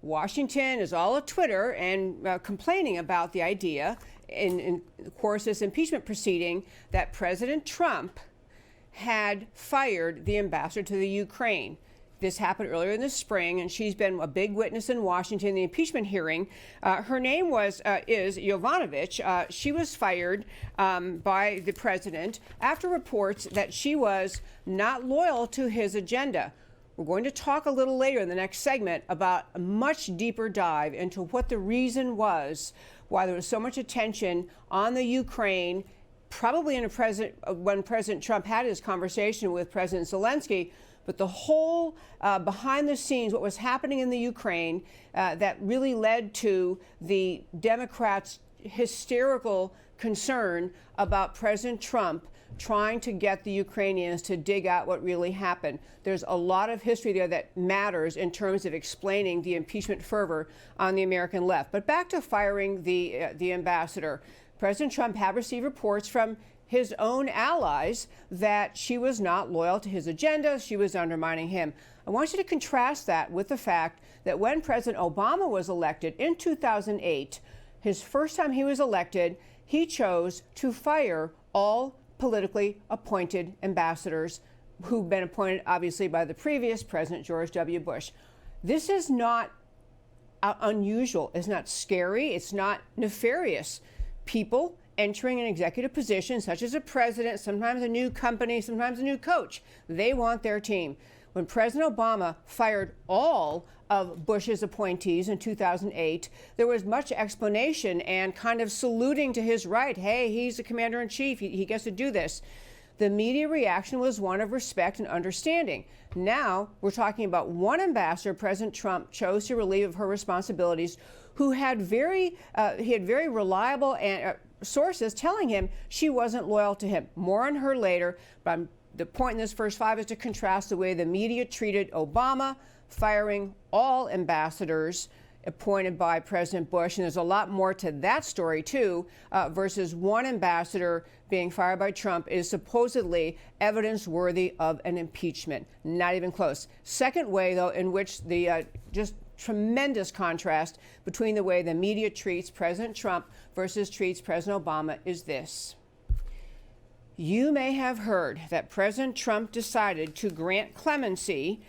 Washington is all a Twitter and complaining about the idea, in of course, this impeachment proceeding, that President Trump had fired the ambassador to the Ukraine. This happened earlier in the spring, and she's been a big witness in Washington in the impeachment hearing. Her name is Yovanovitch. She was fired by the president after reports that she was not loyal to his agenda. We're going to talk a little later in the next segment about a much deeper dive into what the reason was why there was so much attention on the Ukraine, probably when President Trump had his conversation with President Zelensky. But the whole behind the scenes, what was happening in the Ukraine, that really led to the Democrats' hysterical concern about President Trump trying to get the Ukrainians to dig out what really happened. There's a lot of history there that matters in terms of explaining the impeachment fervor on the American left. But back to firing the ambassador. President Trump had received reports from his own allies that she was not loyal to his agenda, she was undermining him. I want you to contrast that with the fact that when President Obama was elected in 2008, his first time he was elected, he chose to fire all politically appointed ambassadors who've been appointed, obviously, by the previous President George W. Bush. This is not unusual. It's not scary. It's not nefarious. People entering an executive position, such as a president, sometimes a new company, sometimes a new coach, they want their team. When President Obama fired all of Bush's appointees in 2008, there was much explanation and kind of saluting to his right. Hey, he's the commander-in-chief. He gets to do this. The media reaction was one of respect and understanding. Now we're talking about one ambassador President Trump chose to relieve of her responsibilities, who had very reliable sources telling him she wasn't loyal to him. More on her later, but the point in this first five is to contrast the way the media treated Obama firing all ambassadors appointed by President Bush, and there's a lot more to that story too, versus one ambassador being fired by Trump is supposedly evidence worthy of an impeachment. Not even close. Second way, though, in which the just tremendous contrast between the way the media treats President Trump versus treats President Obama is this. You may have heard that President Trump decided to grant clemency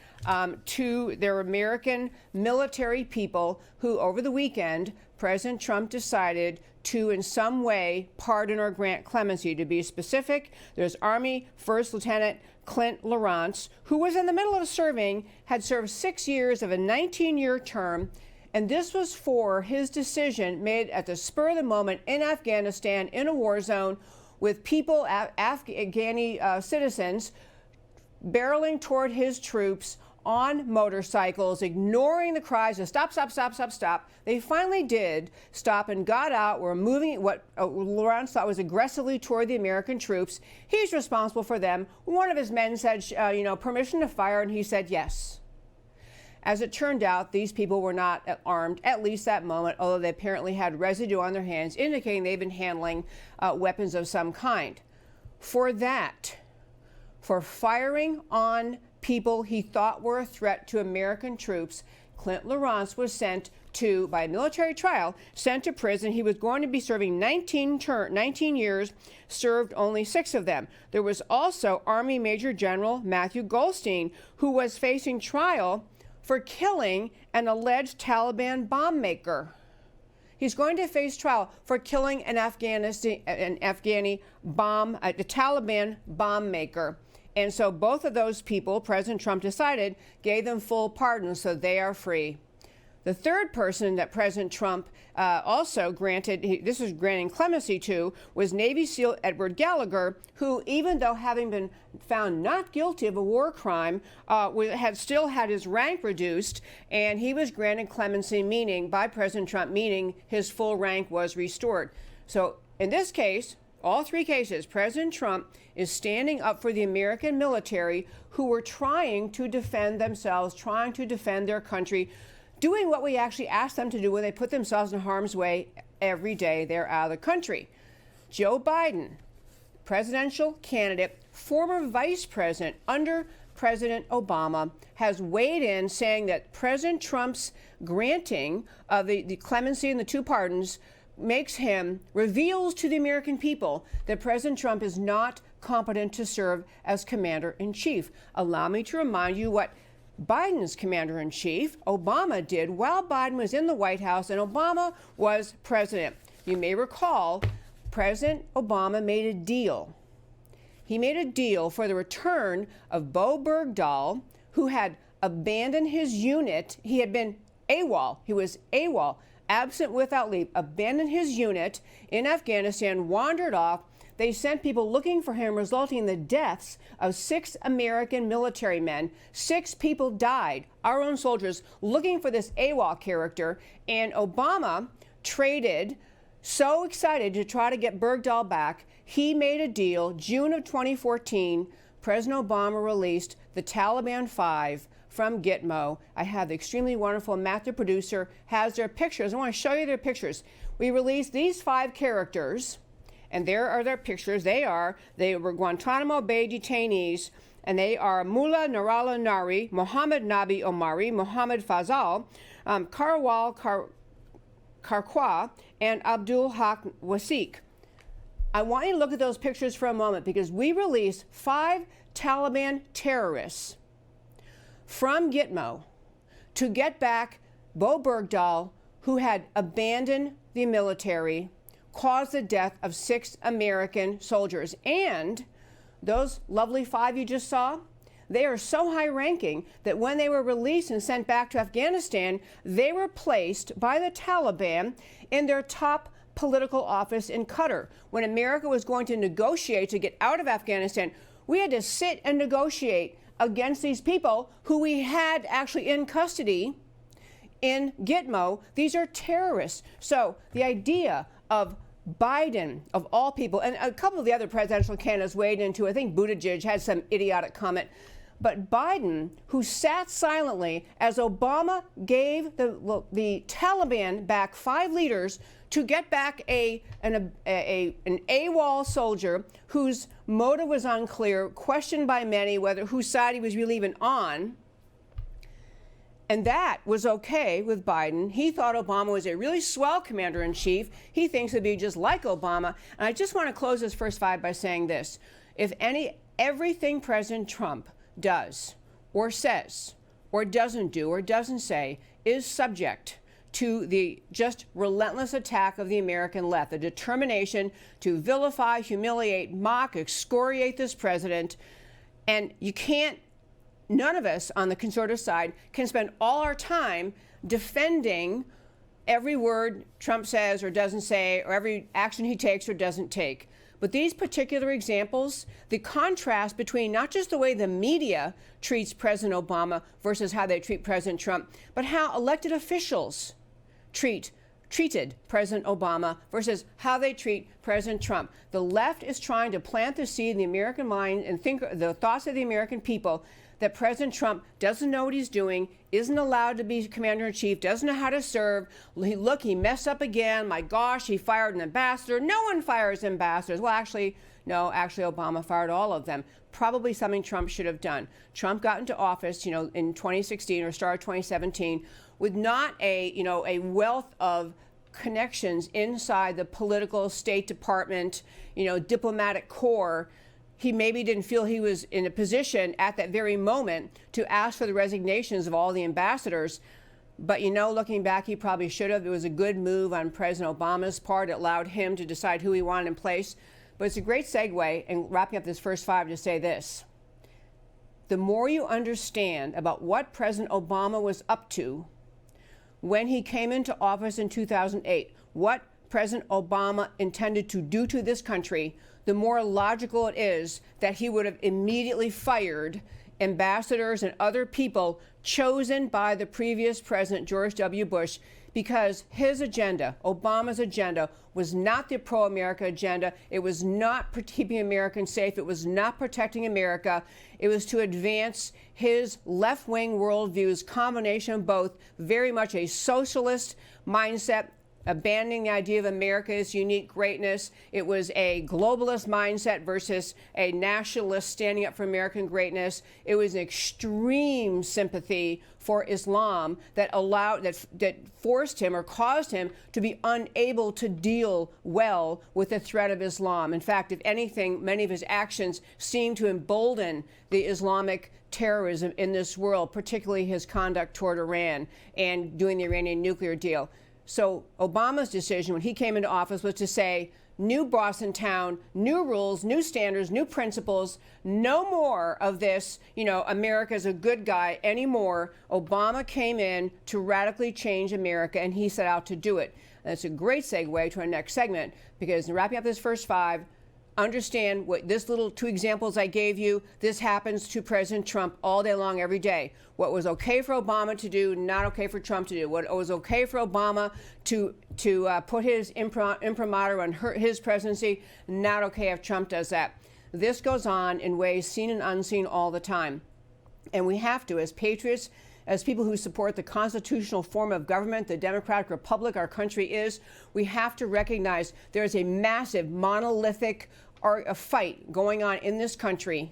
to their American military people who, over the weekend, President Trump decided to in some way pardon or grant clemency. To be specific, there's Army First Lieutenant Clint Lawrence, who was in the middle of had served 6 years of a 19-year term, and this was for his decision made at the spur of the moment in Afghanistan in a war zone with people, Afghani citizens, barreling toward his troops on motorcycles, ignoring the cries of stop, stop, stop, stop, stop. They finally did stop and got out, were moving what Lawrence thought was aggressively toward the American troops. He's responsible for them. One of his men said, permission to fire, and he said yes. As it turned out, these people were not armed, at least that moment, although they apparently had residue on their hands, indicating they've been handling weapons of some kind. For firing on people he thought were a threat to American troops, Clint Lawrence was sent to, by a military trial, sent to prison. He was going to be serving 19 years, served only 6 of them. There was also Army Major General Matthew Goldstein, who was facing trial for killing an alleged Taliban bomb maker. He's going to face trial for killing a Taliban bomb maker. And so both of those people, President Trump decided, gave them full pardon, so they are free. The third person that President Trump also granting clemency to, was Navy SEAL Edward Gallagher, who, even though having been found not guilty of a war crime, had still had his rank reduced, and he was granted clemency, by President Trump, meaning his full rank was restored. So in this case, all 3 cases, President Trump is standing up for the American military who were trying to defend themselves, trying to defend their country, doing what we actually ask them to do when they put themselves in harm's way every day they're out of the country. Joe Biden, presidential candidate, former vice president under President Obama has weighed in, saying that President Trump's granting of the clemency and the two pardons reveals to the American people that President Trump is not competent to serve as commander-in-chief. Allow me to remind you what Biden's commander-in-chief, Obama, did while Biden was in the White House and Obama was president. You may recall President Obama made a deal. He made a deal for the return of Bo Bergdahl, who had abandoned his unit. He had been AWOL. He was AWOL, absent without leave, abandoned his unit in Afghanistan, wandered off. They sent people looking for him, resulting in the deaths of 6 American military men. 6 people died, our own soldiers, looking for this AWOL character. And Obama traded, so excited to try to get Bergdahl back. He made a deal. June of 2014, President Obama released the Taliban 5 from Gitmo. I have the extremely wonderful Matt, the producer, has their pictures. I want to show you their pictures. We released these 5 characters, and there are their pictures. They were Guantanamo Bay detainees, and they are Mullah Narala Nari, Mohammed Nabi Omari, Mohammed Fazal, Karwal Karkwa, and Abdul Haq Wasik. I want you to look at those pictures for a moment, because we released 5 Taliban terrorists from Gitmo to get back Bo Bergdahl, who had abandoned the military, caused the death of 6 American soldiers. And those lovely 5 you just saw, they are so high-ranking that when they were released and sent back to Afghanistan, they were placed by the Taliban in their top political office in Qatar. When America was going to negotiate to get out of Afghanistan, we had to sit and negotiate against these people who we had actually in custody in Gitmo. These are terrorists. So the idea of Biden, of all people, and a couple of the other presidential candidates weighed into, I think Buttigieg had some idiotic comment, but Biden, who sat silently as Obama gave the Taliban back 5 leaders to get back an AWOL soldier whose motive was unclear, questioned by many whose side he was really even on. And that was okay with Biden. He thought Obama was a really swell commander-in-chief. He thinks it'd be just like Obama. And I just want to close this first 5 by saying this. Everything President Trump does or says or doesn't do or doesn't say is subject to the just relentless attack of the American left, the determination to vilify, humiliate, mock, excoriate this president. And none of us on the conservative side can spend all our time defending every word Trump says or doesn't say, or every action he takes or doesn't take. But these particular examples, the contrast between not just the way the media treats President Obama versus how they treat President Trump, but how elected officials treated President Obama versus how they treat President Trump. The left is trying to plant the seed in the American mind and think the thoughts of the American people that President Trump doesn't know what he's doing, isn't allowed to be commander-in-chief, doesn't know how to serve. He messed up again. My gosh, he fired an ambassador. No one fires ambassadors. Well, actually, Obama fired all of them. Probably something Trump should have done. Trump got into office, in 2016 or start of 2017 with not a wealth of connections inside the political State Department, diplomatic corps. He maybe didn't feel he was in a position at that very moment to ask for the resignations of all the ambassadors. But, looking back, he probably should have. It was a good move on President Obama's part. It allowed him to decide who he wanted in place. But it's a great segue, and wrapping up this first 5 to say this. The more you understand about what President Obama was up to when he came into office in 2008, what President Obama intended to do to this country, the more logical it is that he would have immediately fired ambassadors and other people chosen by the previous president, George W. Bush, because his agenda, Obama's agenda, was not the pro-America agenda. It was not keeping Americans safe. It was not protecting America. It was to advance his left-wing worldviews, combination of both, very much a socialist mindset, abandoning the idea of America's unique greatness. It was a globalist mindset versus a nationalist standing up for American greatness. It was an extreme sympathy for Islam that forced him or caused him to be unable to deal well with the threat of Islam. In fact, if anything, many of his actions seem to embolden the Islamic terrorism in this world, particularly his conduct toward Iran and doing the Iranian nuclear deal. So Obama's decision when he came into office was to say, new boss in town, new rules, new standards, new principles, no more of this, America's a good guy anymore. Obama came in to radically change America, and he set out to do it. And that's a great segue to our next segment, because in wrapping up this first five, understand what this little two examples I gave you, this happens to President Trump all day long, every day. What was okay for Obama to do, not okay for Trump to do. What was okay for Obama to put his imprimatur on his presidency, not okay if Trump does that. This goes on in ways seen and unseen all the time. And we have to, as patriots, as people who support the constitutional form of government, the democratic republic our country is, we have to recognize there is a massive monolithic fight going on in this country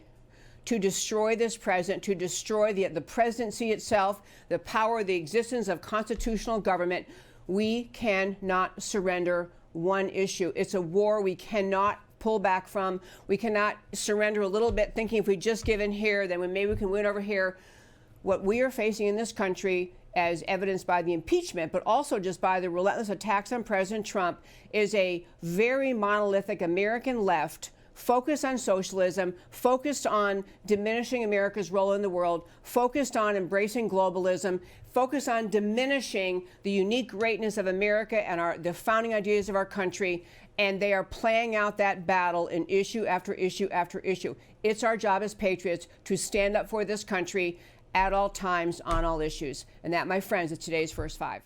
to destroy this president, to destroy the presidency itself, the power, the existence of constitutional government. We cannot surrender one issue. It's a war we cannot pull back from. We cannot surrender a little bit thinking if we just give in here, then maybe we can win over here. What we are facing in this country, as evidenced by the impeachment, but also just by the relentless attacks on President Trump, is a very monolithic American left focused on socialism, focused on diminishing America's role in the world, focused on embracing globalism, focused on diminishing the unique greatness of America and the founding ideas of our country. And they are playing out that battle in issue after issue after issue. It's our job as patriots to stand up for this country at all times on all issues. And that, my friends, is today's First Five.